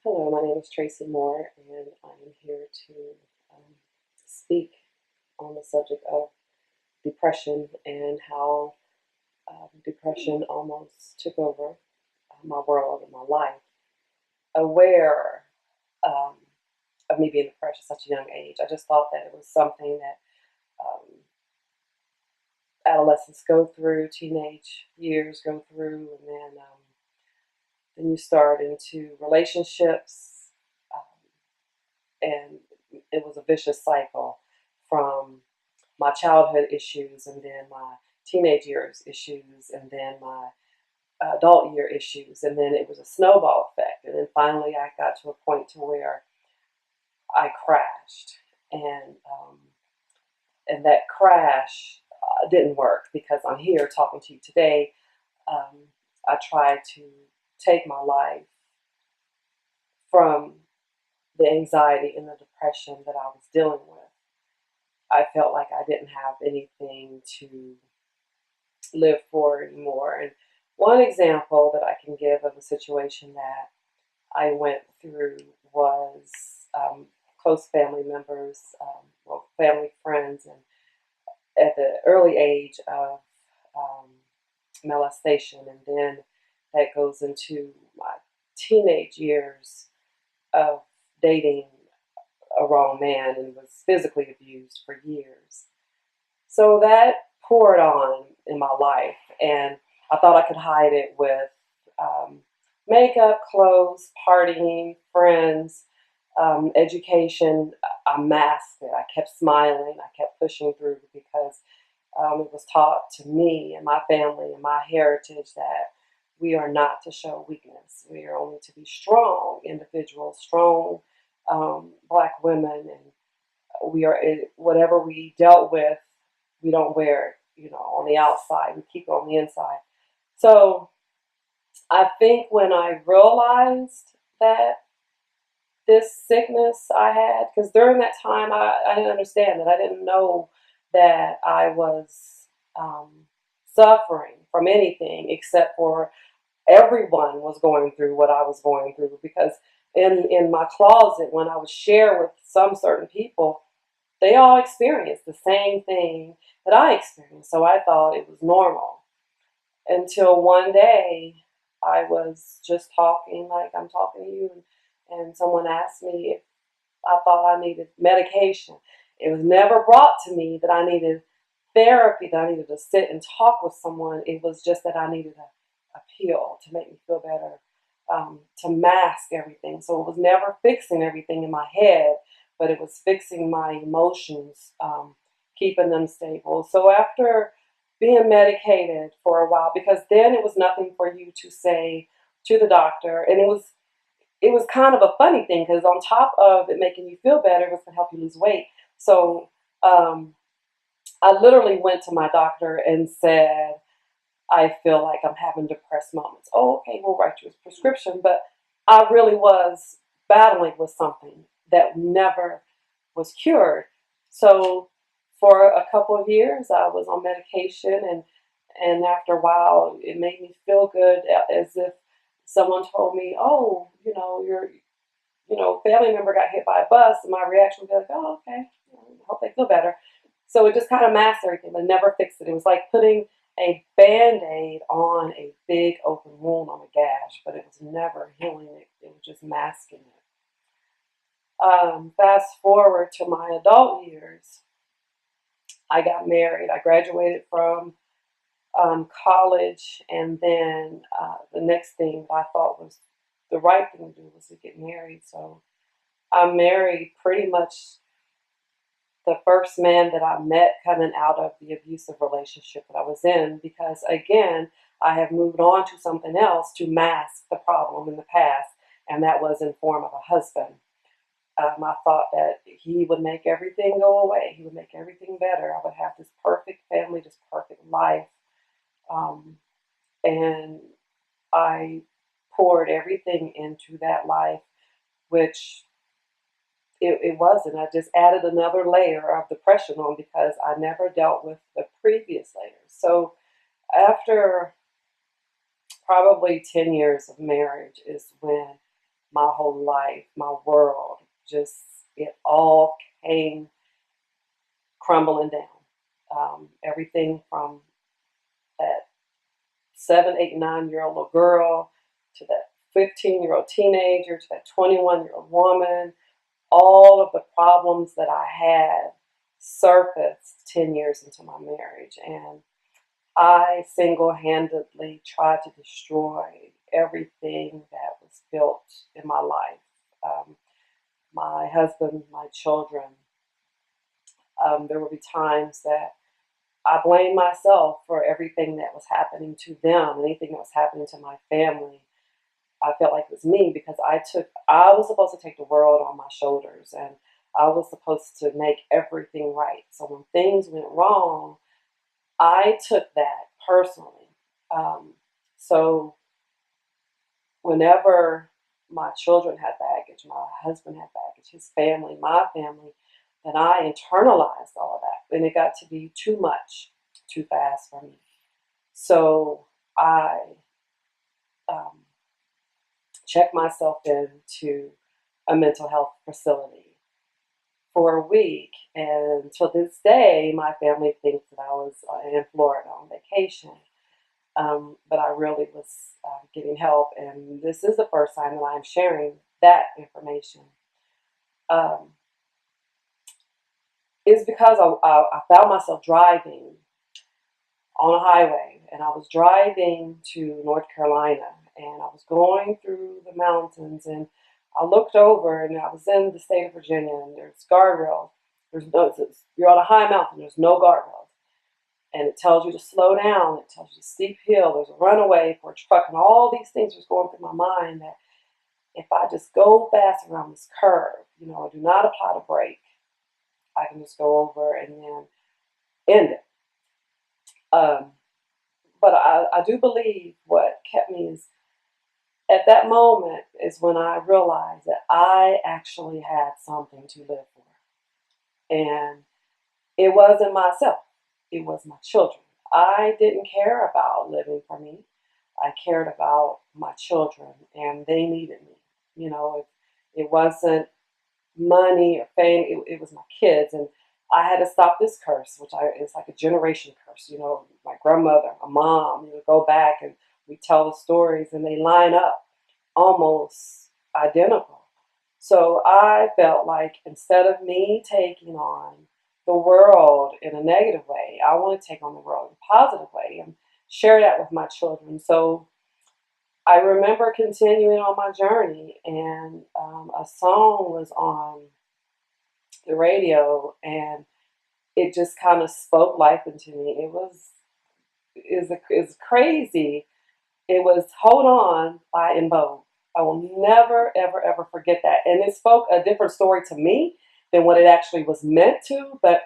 Hello, my name is Tracy Moore, and I am here to speak on the subject of depression and how depression almost took over my world and my life. Aware um, of me being depressed at such a young age, I just thought that it was something that adolescents go through, teenage years go through, and then you start into relationships, and it was a vicious cycle from my childhood issues and then my teenage years issues and then my adult year issues, and then it was a snowball effect, and then finally I got to a point to where I crashed, and that crash didn't work because I'm here talking to you today. um, I tried to take my life from the anxiety and the depression that I was dealing with. I felt like I didn't have anything to live for anymore. And one example that I can give of a situation that I went through was close family members, well, family friends, and at the early age of um, molestation, and then that goes into my teenage years of dating a wrong man and was physically abused for years. So that poured on in my life, and I thought I could hide it with um, makeup, clothes, partying, friends, education. I masked it. I kept smiling. I kept pushing through because it was taught to me and my family and my heritage that we are not to show weakness. We are only to be strong individuals, strong Black women, and we are whatever we dealt with, we don't wear it, on the outside. We keep it on the inside. So I think when I realized that this sickness I had, because during that time I didn't understand it. I didn't know that I was suffering from anything except for everyone was going through what I was going through, because in my closet, when I would share with some certain people, they all experienced the same thing that I experienced. So I thought it was normal until one day I was just talking like I'm talking to you, and someone asked me if I thought I needed medication. It was never brought to me that I needed therapy, that I needed to sit and talk with someone. It was just that I needed a pill to make me feel better, to mask everything. So it was never fixing everything in my head, but it was fixing my emotions, keeping them stable. So after being medicated for a while, because then it was nothing for you to say to the doctor, and it was kind of a funny thing because on top of it making you feel better, it was going to help you lose weight. So um, I literally went to my doctor and said, I feel like I'm having depressed moments. Oh, okay, we'll write you a prescription. But I really was battling with something that never was cured. So for a couple of years, I was on medication, and after a while, it made me feel good, as if someone told me, "Oh, your family member got hit by a bus," and my reaction would be like, "Oh, okay, I hope they feel better." So it just kind of masked everything, but never fixed it. It was like putting a band-aid on a big open wound on a gash, but it was never healing it. It was just masking it. Fast forward to my adult years, I got married. I graduated from college, and then the next thing I thought was the right thing to do was to get married. So I married pretty much the first man that I met coming out of the abusive relationship that I was in, because again, I have moved on to something else to mask the problem in the past, and that was in form of a husband. I thought that he would make everything go away. He would make everything better. I would have this perfect family, this perfect life. Um, and I poured everything into that life, which it wasn't. I just added another layer of depression on because I never dealt with the previous layers. So after probably 10 years of marriage is when my whole life, my world, just it all came crumbling down. Everything from that 7, 8, 9 year old little girl to that 15-year-old teenager to that 21-year-old woman, all of the problems that I had surfaced 10 years into my marriage. And I single-handedly tried to destroy everything that was built in my life. My husband, my children. There would be times that I blamed myself for everything that was happening to them, anything that was happening to my family. I felt like it was me because I was supposed to take the world on my shoulders, and I was supposed to make everything right. So when things went wrong, I took that personally. So whenever my children had baggage, my husband had baggage, his family, my family, then I internalized all of that. And it got to be too much, too fast for me. So I um, checked myself into a mental health facility for a week. And to this day, my family thinks that I was in Florida on vacation. But I really was getting help. And this is the first time that I'm sharing that information. Is because I found myself driving on a highway, and I was driving to North Carolina, and I was going through the mountains, and I looked over, and I was in the state of Virginia, and there's guardrails. You're on a high mountain, there's no guardrails, and it tells you to slow down, it tells you to steep hill, there's a runaway for a truck, and all these things was going through my mind that if I just go fast around this curve, I do not apply the brake, I can just go over and then end it. But I do believe what kept me is at that moment is when I realized that I actually had something to live for. And it wasn't myself, it was my children. I didn't care about living for me. I cared about my children, and they needed me. It wasn't money or fame, it was my kids. And I had to stop this curse, it's like a generation curse. My grandmother, my mom, go back and we tell the stories and they line up almost identical. So I felt like instead of me taking on the world in a negative way, I want to take on the world in a positive way and share that with my children. So I remember continuing on my journey, and a song was on the radio, and it just kind of spoke life into me. It's crazy. It was "Hold On" by In Vogue. I will never, ever, ever forget that. And it spoke a different story to me than what it actually was meant to. But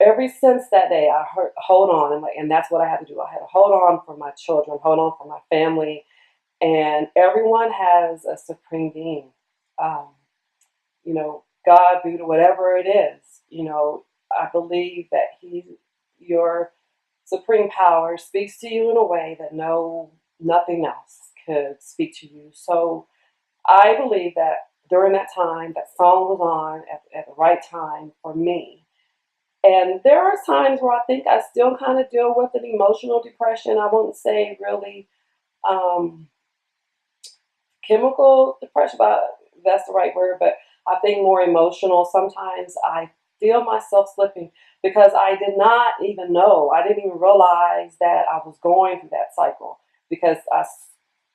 ever since that day, I heard "Hold On," and that's what I had to do. I had to hold on for my children, hold on for my family, and everyone has a supreme being. Um, God, Buddha, whatever it is, I believe that your supreme power speaks to you in a way that nothing else could speak to you. So I believe that during that time, that song was on at the right time for me. And there are times where I think I still kind of deal with an emotional depression. I wouldn't say really um, chemical depression, but that's the right word, but I think more emotional. Sometimes I feel myself slipping because I did not even know. I didn't even realize that I was going through that cycle because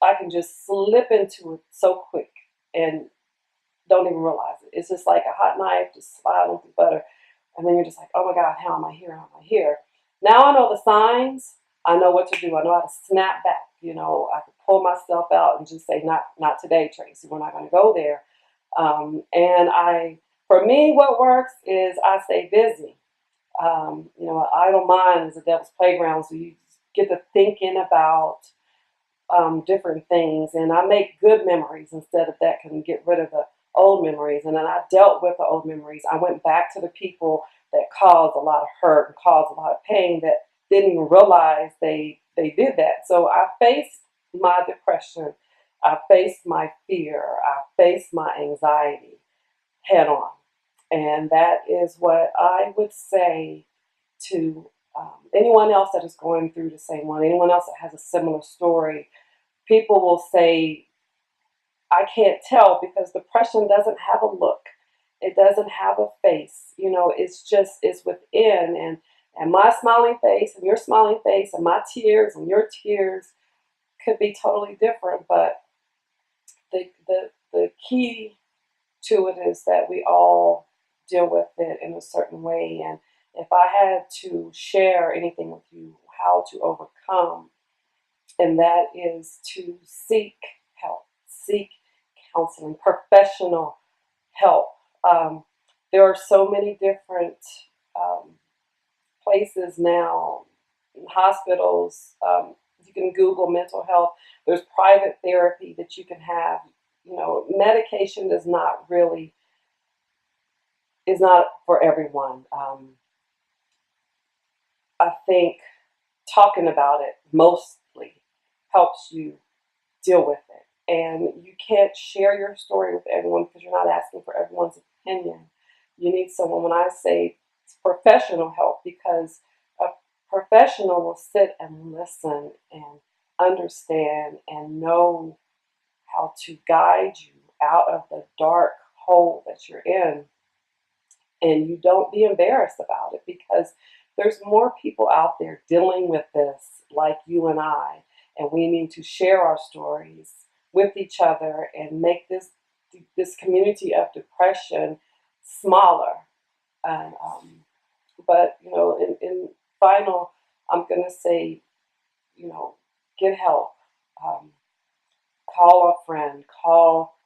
I can just slip into it so quick and don't even realize it. It's just like a hot knife just sliding through butter. And then you're just like, oh my God, how am I here? How am I here? Now I know the signs. I know what to do. I know how to snap back. I can pull myself out and just say, not today, Tracy. We're not going to go there. For me, what works is I stay busy. An idle mind is a devil's playground. So you get to thinking about different things. And I make good memories instead of that can get rid of the old memories. And then I dealt with the old memories. I went back to the people that caused a lot of hurt and caused a lot of pain that didn't even realize they did that. So I faced my depression I faced my fear. I faced my anxiety head on. And that is what I would say to anyone else that is going through the same one, anyone else that has a similar story. People will say, I can't tell because depression doesn't have a look. It doesn't have a face. It's within. And my smiling face and your smiling face and my tears and your tears could be totally different. But the key to it is that we all deal with it in a certain way. And if I had to share anything with you, how to overcome, and that is to seek help, seek counseling, professional help. Um, there are so many different um, places now, hospitals. You can Google mental health. There's private therapy that you can have. Medication is not for everyone. I think talking about it mostly helps you deal with it. And you can't share your story with everyone because you're not asking for everyone's opinion. You need someone, when I say professional help, because a professional will sit and listen and understand and know how to guide you out of the dark hole that you're in. And you don't be embarrassed about it because there's more people out there dealing with this like you and I. And we need to share our stories with each other and make this community of depression smaller. And but in final, I'm gonna say, get help. Um, Call a friend. Call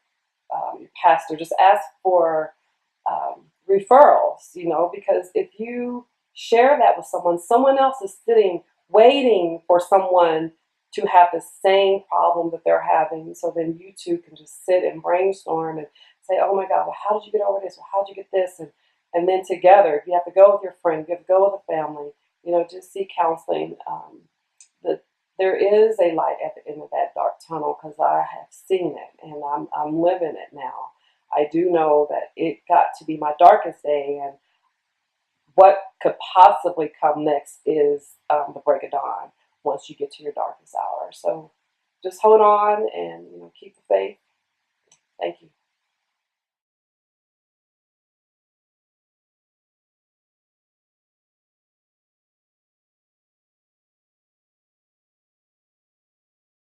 your pastor. Just ask for referrals. Because if you share that with someone, someone else is sitting waiting for someone to have the same problem that they're having. So then you two can just sit and brainstorm and say, oh my God, well, how did you get over this? Well, how did you get this? And then together, if you have to go with your friend, you have to go with a family, just seek counseling. The, there is a light at the end of that dark tunnel because I have seen it and I'm living it now. I do know that it got to be my darkest day, and what could possibly come next is the break of dawn once you get to your darkest hour. So just hold on and keep the faith. Thank you.